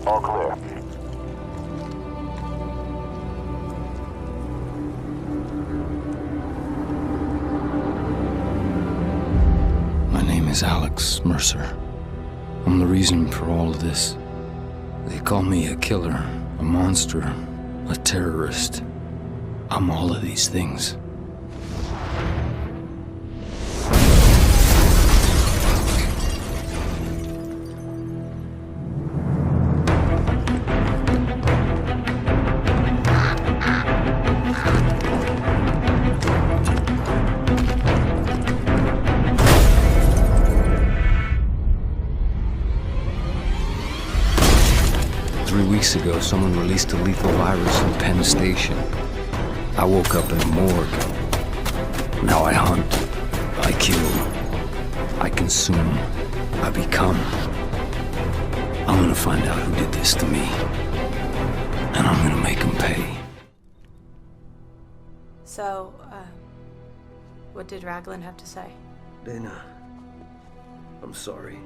All clear. My name is Alex Mercer. I'm the reason for all of this. They call me a killer, a monster, a terrorist. I'm all of these things. 3 weeks ago, someone released a lethal virus in Penn Station. I woke up in a morgue. Now I hunt, I kill, I consume, I become. I'm gonna find out who did this to me, and I'm gonna make them pay. So, what did Raglan have to say? Dana, I'm sorry.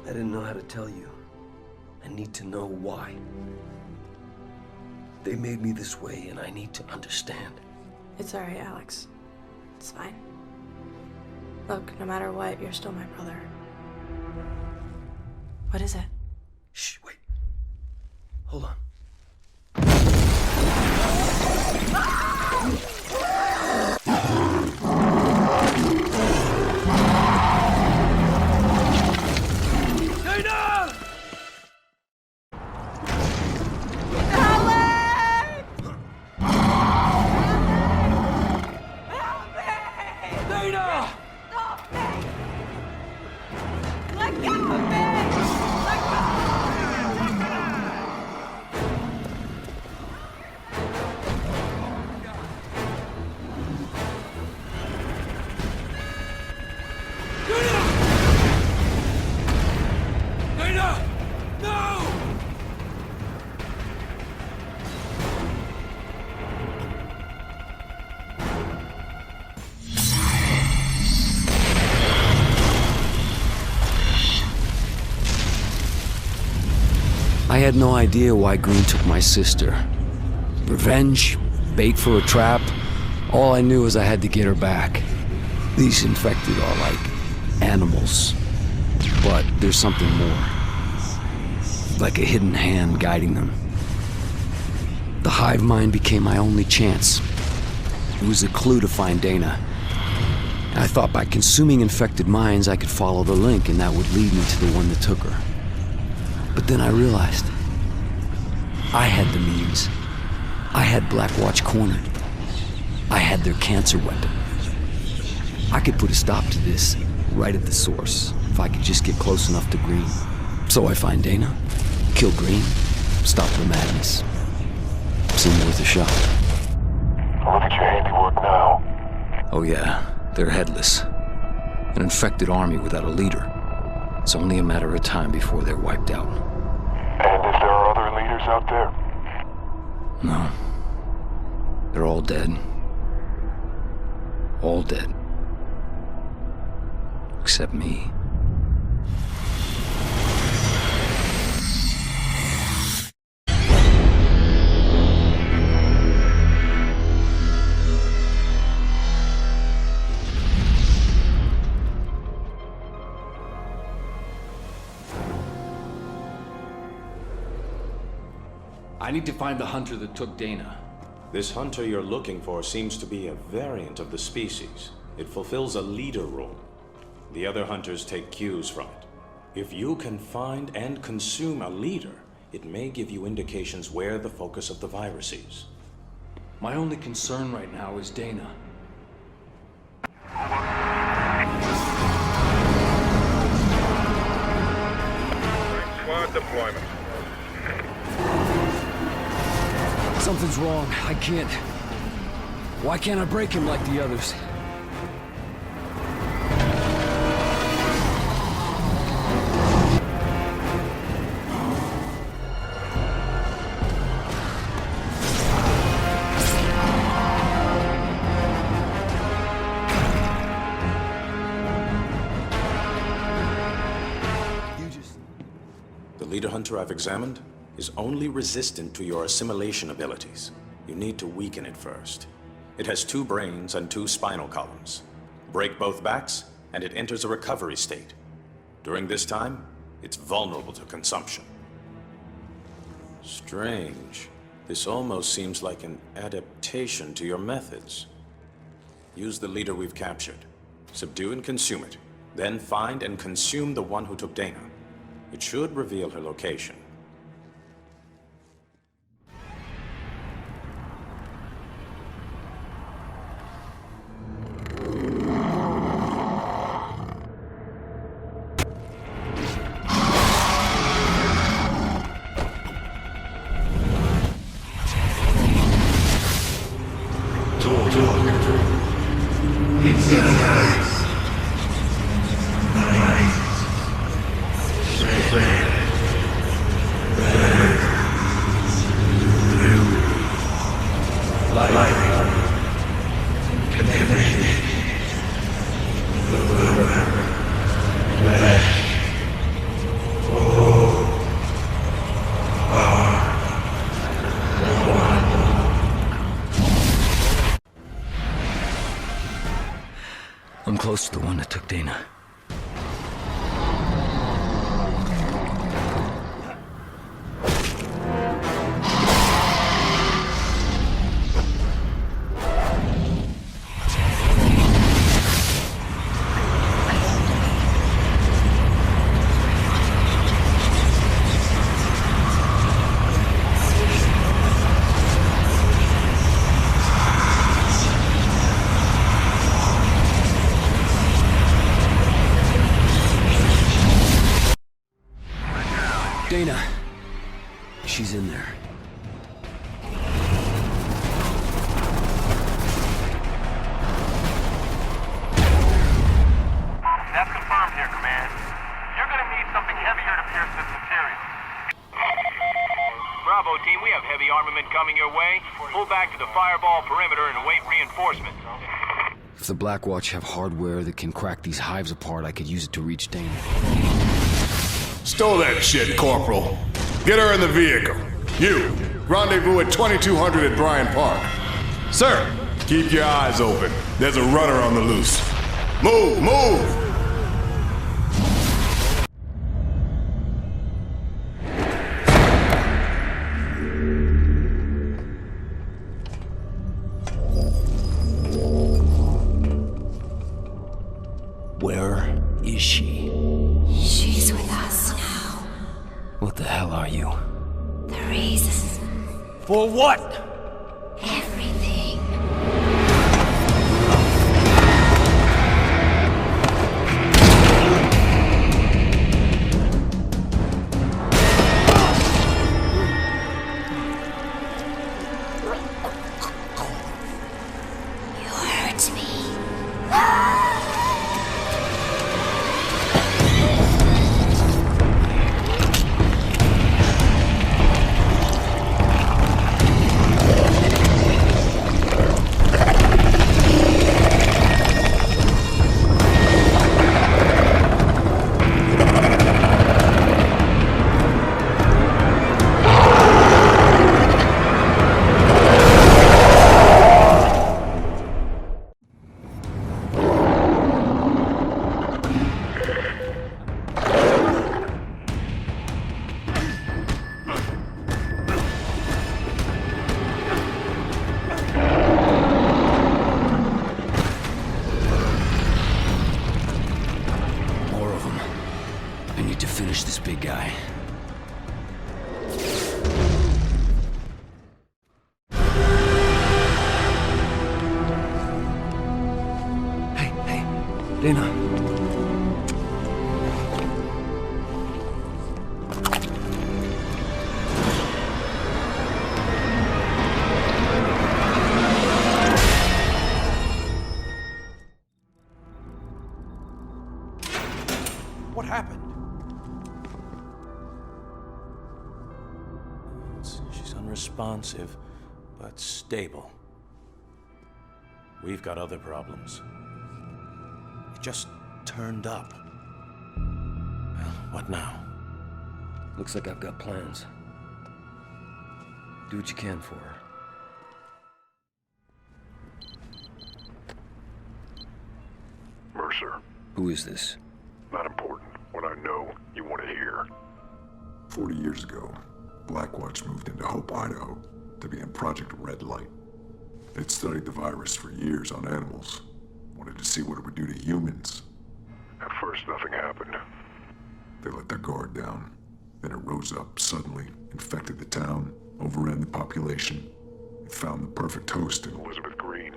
I didn't know how to tell you. I need to know why. They made me this way, and I need to understand. It's alright, Alex. It's fine. Look, no matter what, you're still my brother. What is it? Shh, wait. Hold on. I had no idea why Green took my sister. Revenge? Bait for a trap? All I knew is I had to get her back. These infected are like animals. But there's something more. Like a hidden hand guiding them. The hive mind became my only chance. It was a clue to find Dana. I thought by consuming infected minds I could follow the link and that would lead me to the one that took her. But then I realized I had the means. I had Blackwatch cornered. I had their cancer weapon. I could put a stop to this right at the source if I could just get close enough to Green. So I find Dana, kill Green, stop the madness. Seemed worth a shot. Look at your handiwork now. Oh yeah, they're headless. An infected army without a leader. It's only a matter of time before they're wiped out. And if there are other leaders out there? No. They're all dead. All dead. Except me. I need to find the hunter that took Dana. This hunter you're looking for seems to be a variant of the species. It fulfills a leader role. The other hunters take cues from it. If you can find and consume a leader, it may give you indications where the focus of the virus is. My only concern right now is Dana. Squad deployment. Something's wrong. I can't... Why can't I break him like the others? The leader hunter I've examined is only resistant to your assimilation abilities. You need to weaken it first. It has 2 brains and 2 spinal columns. Break both backs, and it enters a recovery state. During this time, it's vulnerable to consumption. Strange. This almost seems like an adaptation to your methods. Use the leader we've captured. Subdue and consume it. Then find and consume the one who took Dana. It should reveal her location. I'm close to the one that took Dana. Dana. She's in there. That's confirmed here, Command. You're gonna need something heavier to pierce this material. Bravo team, we have heavy armament coming your way. Pull back to the fireball perimeter and await reinforcements. If the Blackwatch have hardware that can crack these hives apart, I could use it to reach Dana. Stow that shit, Corporal. Get her in the vehicle. You, rendezvous at 2200 at Bryant Park. Sir, keep your eyes open. There's a runner on the loose. Move, move! Where is she? She's with us now. What the hell are you? The reason. For what? Everything. You hurt me. Finish this big guy. Hey, Dana. What happened? She's unresponsive, but stable. We've got other problems. It just turned up. Well, what now? Looks like I've got plans. Do what you can for her. Mercer. Who is this? Not important. What I know, you want to hear. 40 years ago, Blackwatch moved into Hope, Idaho, to be in Project Red Light. They'd studied the virus for years on animals, wanted to see what it would do to humans. At first, nothing happened. They let their guard down. Then it rose up suddenly, infected the town, overran the population. It found the perfect host in Elizabeth Green.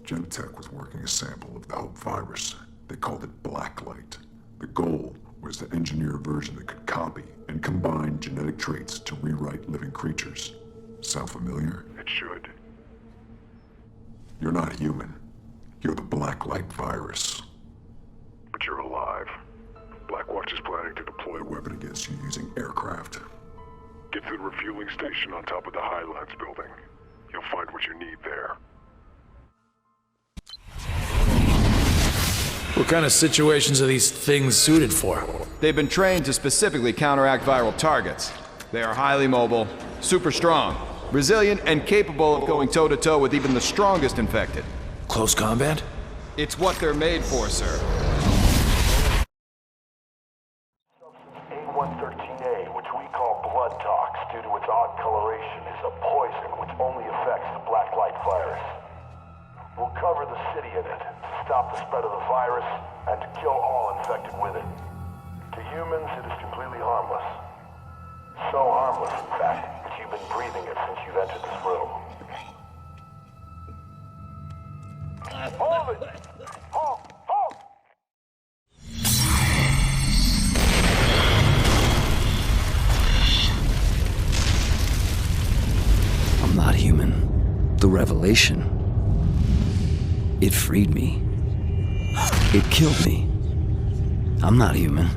Genentech was working a sample of the Hope virus. They called it Blacklight. The goal was to engineer a version that could copy and combine genetic traits to rewrite living creatures. Sound familiar? It should. You're not human. You're the Blacklight virus. But you're alive. Blackwatch is planning to deploy A weapon against you using aircraft. Get to the refueling station on top of the Highlands building. You'll find what you need there. What kind of situations are these things suited for? They've been trained to specifically counteract viral targets. They are highly mobile, super strong, resilient, and capable of going toe-to-toe with even the strongest infected. Close combat? It's what they're made for, sir. A113A, which we call blood tox due to its odd coloration, is a poison which only affects the Blacklight virus. We'll cover the city in it to stop the spread of the virus and to kill all infected with it. To humans, it is completely harmless. So harmless, in fact, that you've been breathing it since you've entered this room. Hold it! Halt! Halt! I'm not human. The revelation. It freed me. It killed me. I'm not human.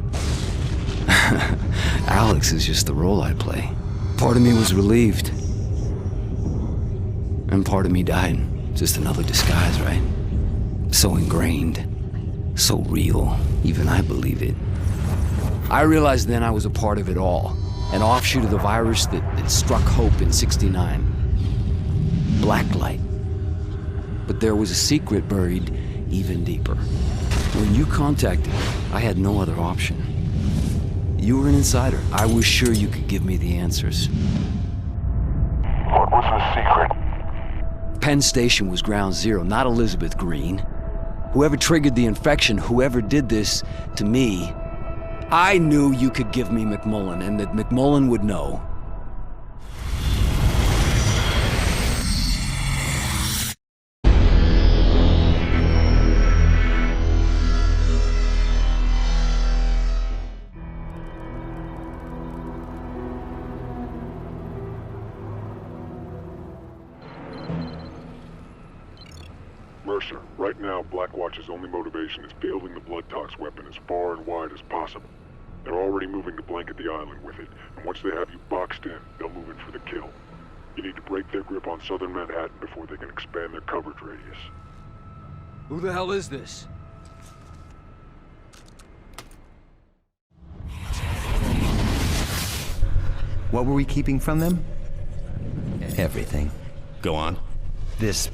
Alex is just the role I play. Part of me was relieved. And part of me died. Just another disguise, right? So ingrained. So real. Even I believe it. I realized then I was a part of it all. An offshoot of the virus that struck Hope in '69. Blacklight. But there was a secret buried even deeper. When you contacted me, I had no other option. You were an insider. I was sure you could give me the answers. What was the secret? Penn Station was ground zero, not Elizabeth Green. Whoever triggered the infection, whoever did this to me, I knew you could give me McMullen, and that McMullen would know. Mercer, right now, Blackwatch's only motivation is fielding the blood tox weapon as far and wide as possible. They're already moving to blanket the island with it, and once they have you boxed in, they'll move in for the kill. You need to break their grip on southern Manhattan before they can expand their coverage radius. Who the hell is this? What were we keeping from them? Everything. Go on. This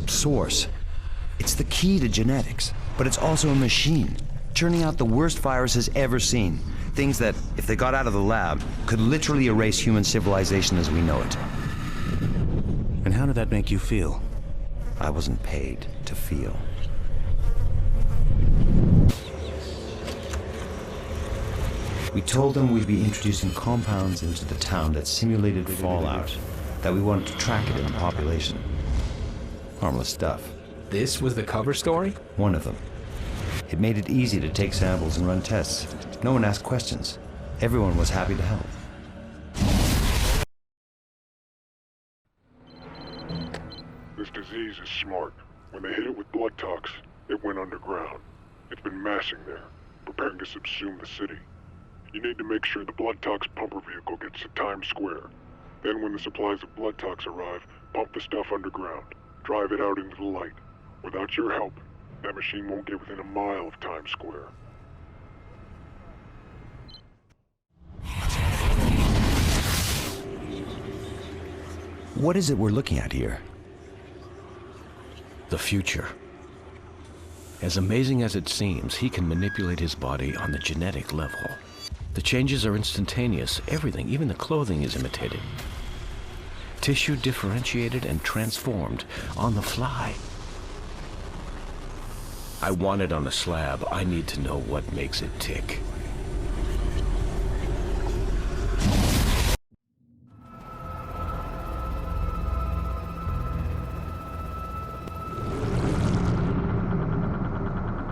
source. It's the key to genetics, but it's also a machine, churning out the worst viruses ever seen. Things that, if they got out of the lab, could literally erase human civilization as we know it. And how did that make you feel? I wasn't paid to feel. We told them we'd be introducing compounds into the town that simulated fallout, that we wanted to track it in the population. Harmless stuff. This was the cover story? One of them. It made it easy to take samples and run tests. No one asked questions. Everyone was happy to help. This disease is smart. When they hit it with blood tox, it went underground. It's been massing there, preparing to subsume the city. You need to make sure the blood tox pumper vehicle gets to Times Square. Then when the supplies of blood tox arrive, pump the stuff underground. Drive it out into the light. Without your help, that machine won't get within a mile of Times Square. What is it we're looking at here? The future. As amazing as it seems, he can manipulate his body on the genetic level. The changes are instantaneous. Everything, even the clothing, is imitated. Tissue differentiated and transformed on the fly. I want it on a slab. I need to know what makes it tick.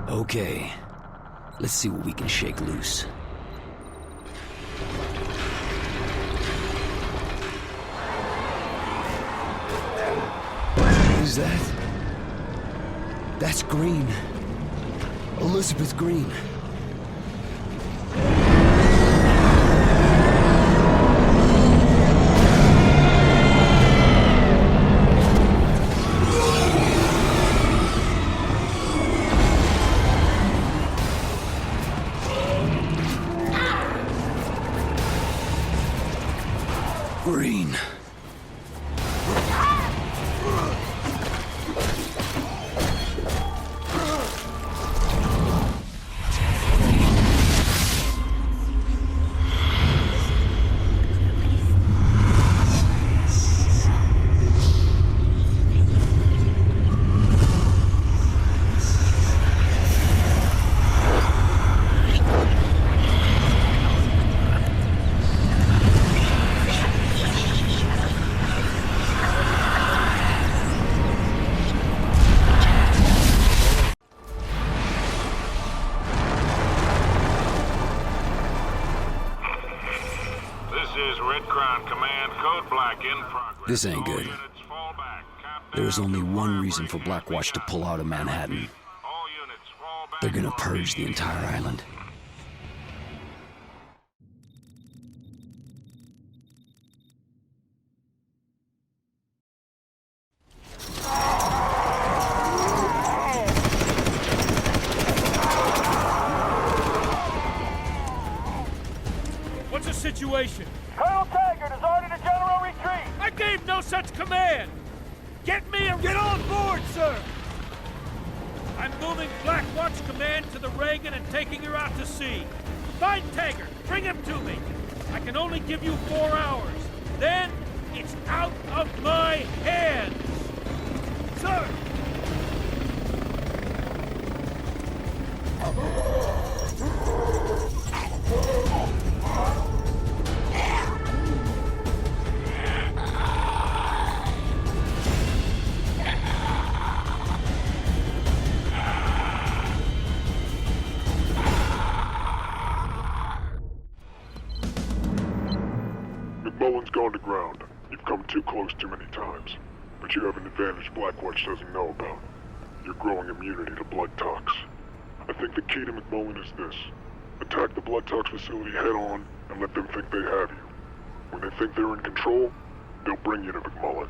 Okay, let's see what we can shake loose. What is that? That's Green. Elizabeth Green. Green. This ain't good. There's only one reason for Blackwatch to pull out of Manhattan. They're gonna purge the entire island. What's the situation? Colonel Taggert has ordered a general retreat! I gave no such command! Get me a... Get on board, sir! I'm moving Blackwatch command to the Reagan and taking her out to sea. Find Taggert! Bring him to me! I can only give you 4 hours. Then, it's out of my hands! Sir! McMullen's gone to ground. You've come too close too many times. But you have an advantage Blackwatch doesn't know about. Your growing immunity to blood tox. I think the key to McMullen is this. Attack the blood tox facility head on and let them think they have you. When they think they're in control, they'll bring you to McMullen.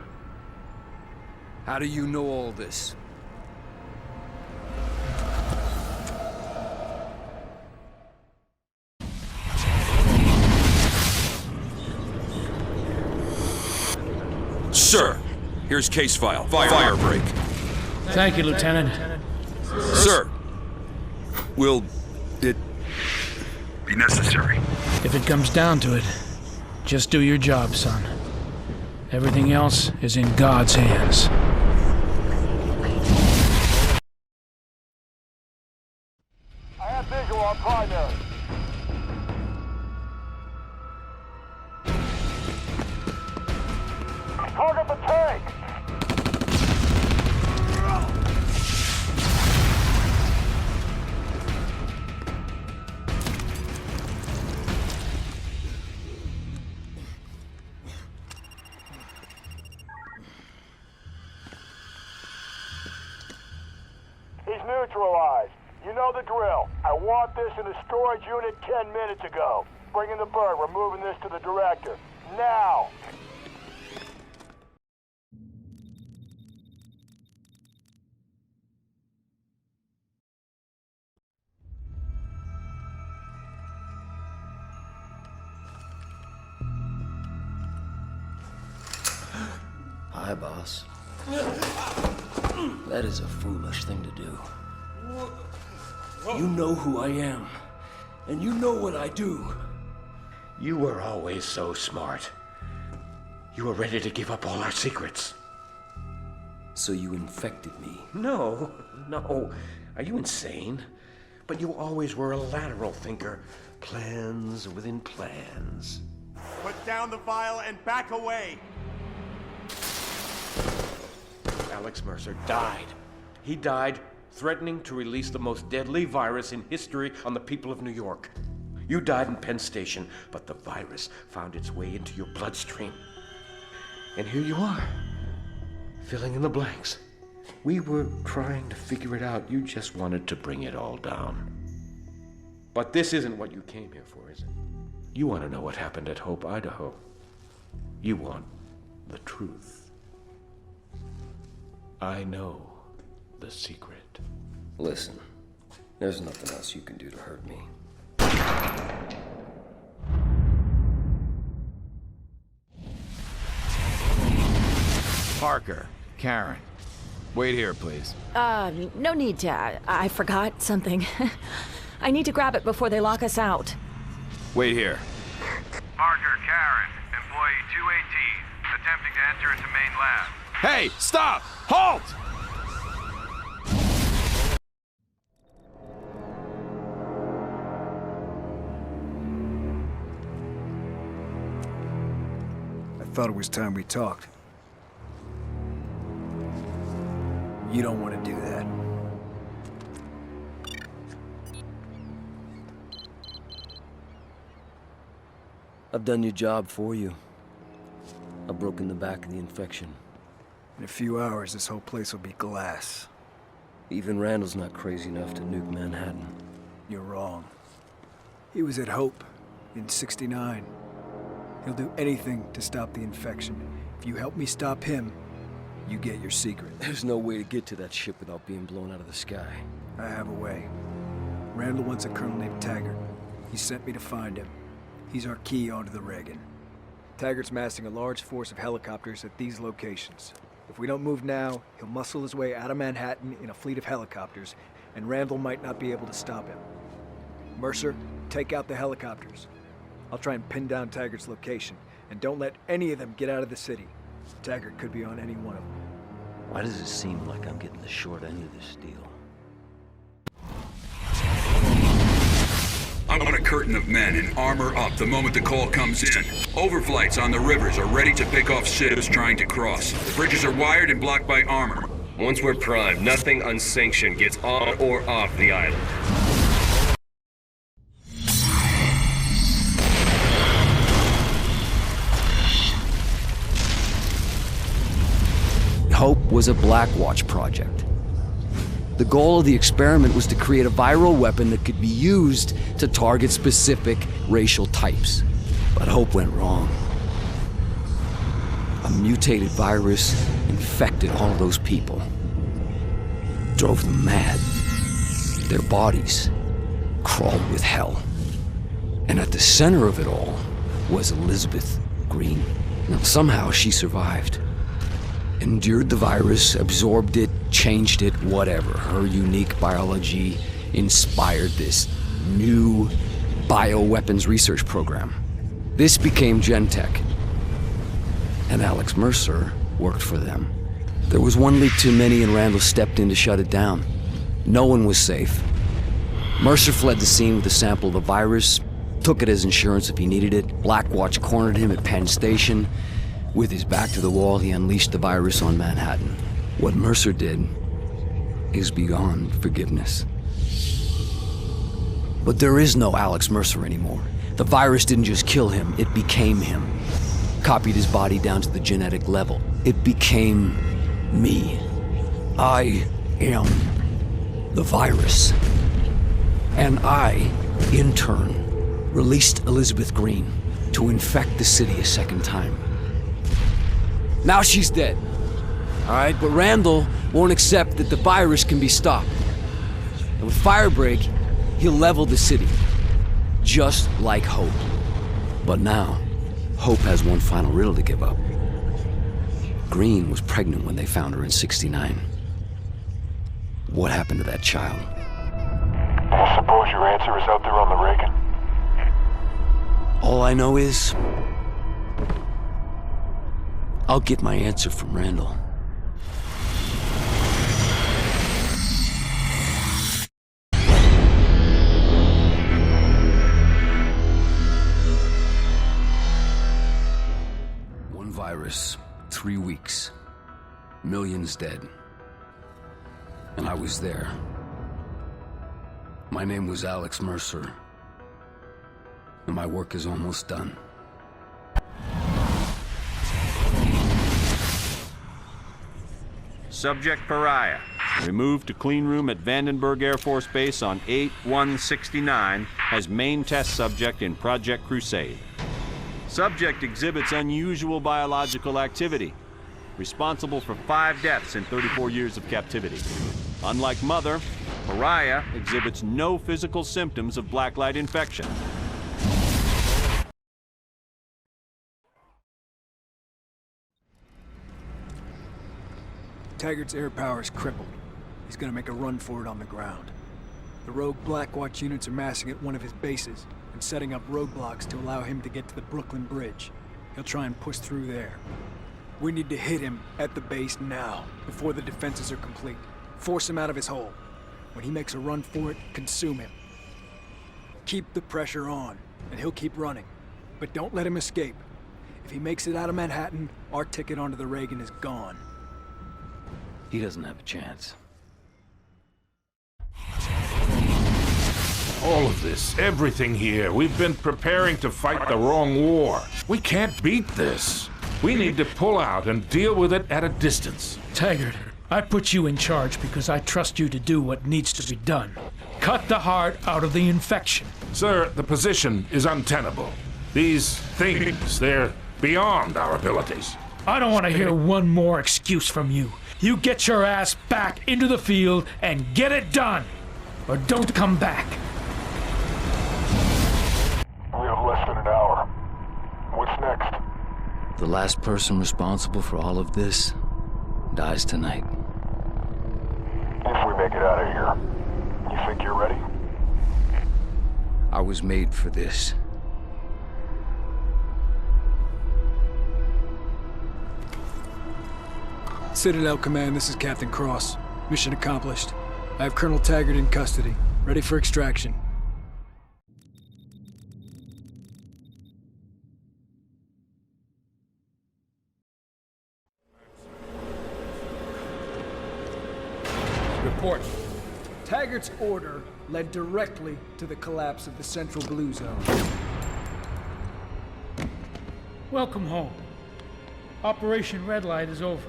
How do you know all this? Sir, here's case file. Fire break. Thank you, Lieutenant. Sir, will it be necessary? If it comes down to it, just do your job, son. Everything else is in God's hands. I have visual on primary. Target the tank! He's neutralized. You know the drill. I want this in a storage unit 10 minutes ago. Bring in the bird. We're moving this to the director. Now! Hi, boss. That is a foolish thing to do. You know who I am, and you know what I do. You were always so smart. You were ready to give up all our secrets. So you infected me? No. Are you insane? But you always were a lateral thinker. Plans within plans. Put down the vial and back away! Alex Mercer died. He died threatening to release the most deadly virus in history on the people of New York. You died in Penn Station, but the virus found its way into your bloodstream. And here you are, filling in the blanks. We were trying to figure it out. You just wanted to bring it all down. But this isn't what you came here for, is it? You want to know what happened at Hope, Idaho. You want the truth. I know the secret. Listen, there's nothing else you can do to hurt me. Parker, Karen, wait here, please. No need to. I forgot something. I need to grab it before they lock us out. Wait here. Parker, Karen, employee 218, attempting to enter into main lab. Hey, stop! Halt! I thought it was time we talked. You don't want to do that. I've done your job for you. I've broken the back of the infection. In a few hours, this whole place will be glass. Even Randall's not crazy enough to nuke Manhattan. You're wrong. He was at Hope in '69. He'll do anything to stop the infection. If you help me stop him, you get your secret. There's no way to get to that ship without being blown out of the sky. I have a way. Randall wants a colonel named Taggert. He sent me to find him. He's our key onto the Reagan. Taggert's massing a large force of helicopters at these locations. If we don't move now, he'll muscle his way out of Manhattan in a fleet of helicopters, and Randall might not be able to stop him. Mercer, take out the helicopters. I'll try and pin down Taggert's location, and don't let any of them get out of the city. Taggert could be on any one of them. Why does it seem like I'm getting the short end of this deal? I want a curtain of men and armor up the moment the call comes in. Overflights on the rivers are ready to pick off ships trying to cross. The bridges are wired and blocked by armor. Once we're primed, nothing unsanctioned gets on or off the island. Hope was a Blackwatch project. The goal of the experiment was to create a viral weapon that could be used to target specific racial types. But Hope went wrong. A mutated virus infected all of those people. Drove them mad. Their bodies crawled with hell. And at the center of it all was Elizabeth Green. Now, somehow she survived. Endured the virus, absorbed it, changed it, whatever. Her unique biology inspired this new bioweapons research program. This became Gentech. And Alex Mercer worked for them. There was one leak too many and Randall stepped in to shut it down. No one was safe. Mercer fled the scene with a sample of the virus, took it as insurance if he needed it. Blackwatch cornered him at Penn Station. With his back to the wall, he unleashed the virus on Manhattan. What Mercer did is beyond forgiveness. But there is no Alex Mercer anymore. The virus didn't just kill him, it became him. Copied his body down to the genetic level. It became me. I am the virus. And I, in turn, released Elizabeth Green to infect the city a second time. Now she's dead. All right, but Randall won't accept that the virus can be stopped. And with Firebreak, he'll level the city, just like Hope. But now, Hope has one final riddle to give up. Green was pregnant when they found her in '69. What happened to that child? Do you suppose your answer is out there on the Reagan? All I know is... I'll get my answer from Randall. One virus, 3 weeks, millions dead. And I was there. My name was Alex Mercer. And my work is almost done. Subject Pariah. Removed to clean room at Vandenberg Air Force Base on 8/1/69 as main test subject in Project Crusade. Subject exhibits unusual biological activity, responsible for 5 deaths in 34 years of captivity. Unlike Mother, Pariah exhibits no physical symptoms of blacklight infection. Taggert's air power is crippled. He's gonna make a run for it on the ground. The rogue Blackwatch units are massing at one of his bases and setting up roadblocks to allow him to get to the Brooklyn Bridge. He'll try and push through there. We need to hit him at the base now, before the defenses are complete. Force him out of his hole. When he makes a run for it, consume him. Keep the pressure on, and he'll keep running. But don't let him escape. If he makes it out of Manhattan, our ticket onto the Reagan is gone. He doesn't have a chance. All of this, everything here, we've been preparing to fight the wrong war. We can't beat this. We need to pull out and deal with it at a distance. Taggert, I put you in charge because I trust you to do what needs to be done. Cut the heart out of the infection. Sir, the position is untenable. These things, they're beyond our abilities. I don't want to hear one more excuse from you. You get your ass back into the field and get it done, or don't come back. We have less than an hour. What's next? The last person responsible for all of this dies tonight. If we make it out of here, you think you're ready? I was made for this. Citadel Command, this is Captain Cross. Mission accomplished. I have Colonel Taggert in custody, ready for extraction. Report. Taggert's order led directly to the collapse of the Central Blue Zone. Welcome home. Operation Red Light is over.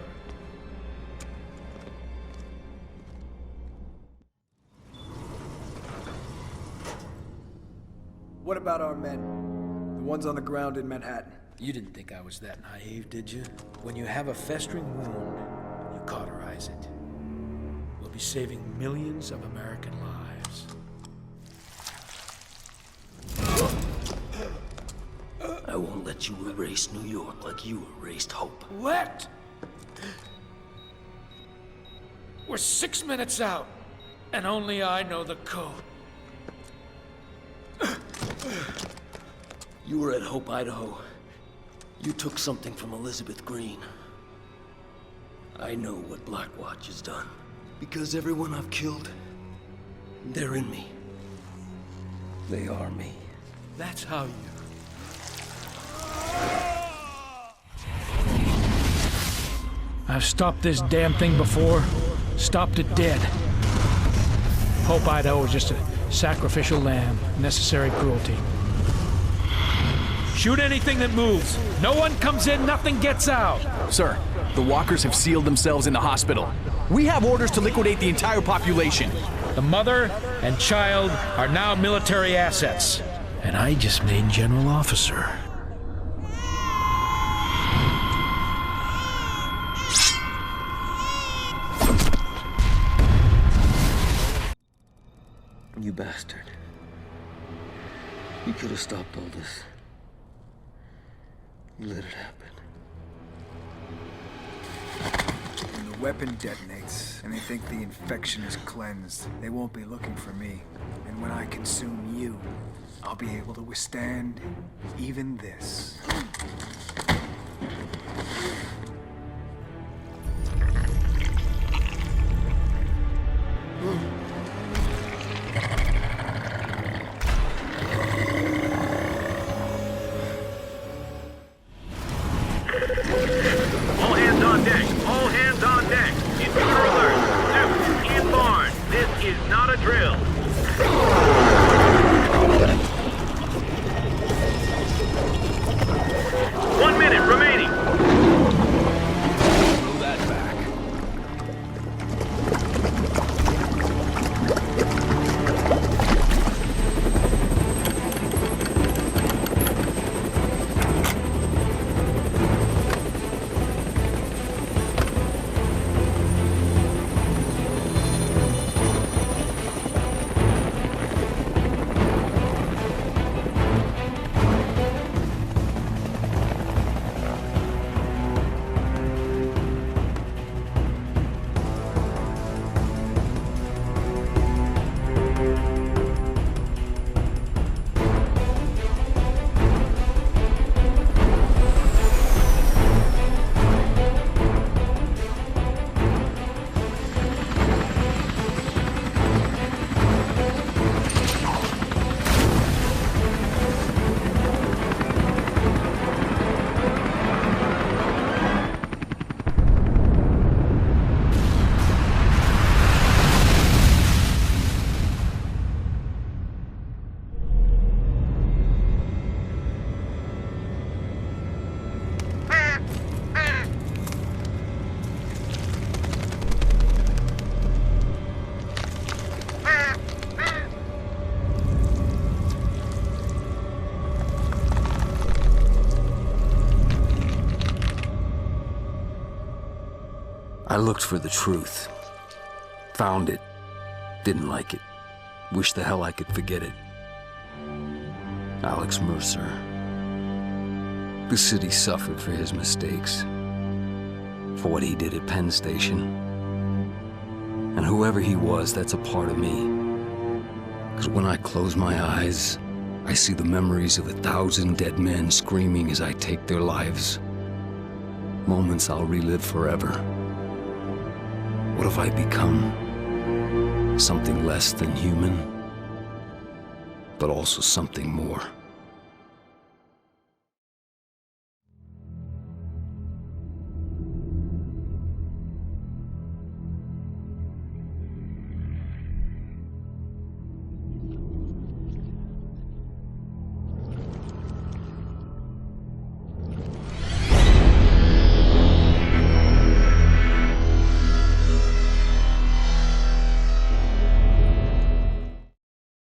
What about our men? The ones on the ground in Manhattan? You didn't think I was that naive, did you? When you have a festering wound, you cauterize it. We'll be saving millions of American lives. I won't let you erase New York like you erased hope. What? We're 6 minutes out, and only I know the code. You were at Hope, Idaho. You took something from Elizabeth Green. I know what Blackwatch has done. Because everyone I've killed, they're in me. They are me. That's how you... I've stopped this damn thing before. Stopped it dead. Hope Idaho was just a sacrificial lamb. Necessary cruelty. Shoot anything that moves. No one comes in, nothing gets out. Sir, the walkers have sealed themselves in the hospital. We have orders to liquidate the entire population. The mother and child are now military assets. And I just made general officer. You bastard. You could have stopped all this. You let it happen. weapon detonates, and they think the infection is cleansed, they won't be looking for me. And when I consume you, I'll be able to withstand even this. All hands on deck! All hands on deck! Intruder alert! Suit, in barn! This is not a drill! 1 minute remaining! Throw that back. I looked for the truth. Found it. Didn't like it. Wished the hell I could forget it. Alex Mercer. The city suffered for his mistakes. For what he did at Penn Station. And whoever he was, that's a part of me. Because when I close my eyes, I see the memories of 1,000 dead men screaming as I take their lives. Moments I'll relive forever. What have I become? Something less than human, but also something more.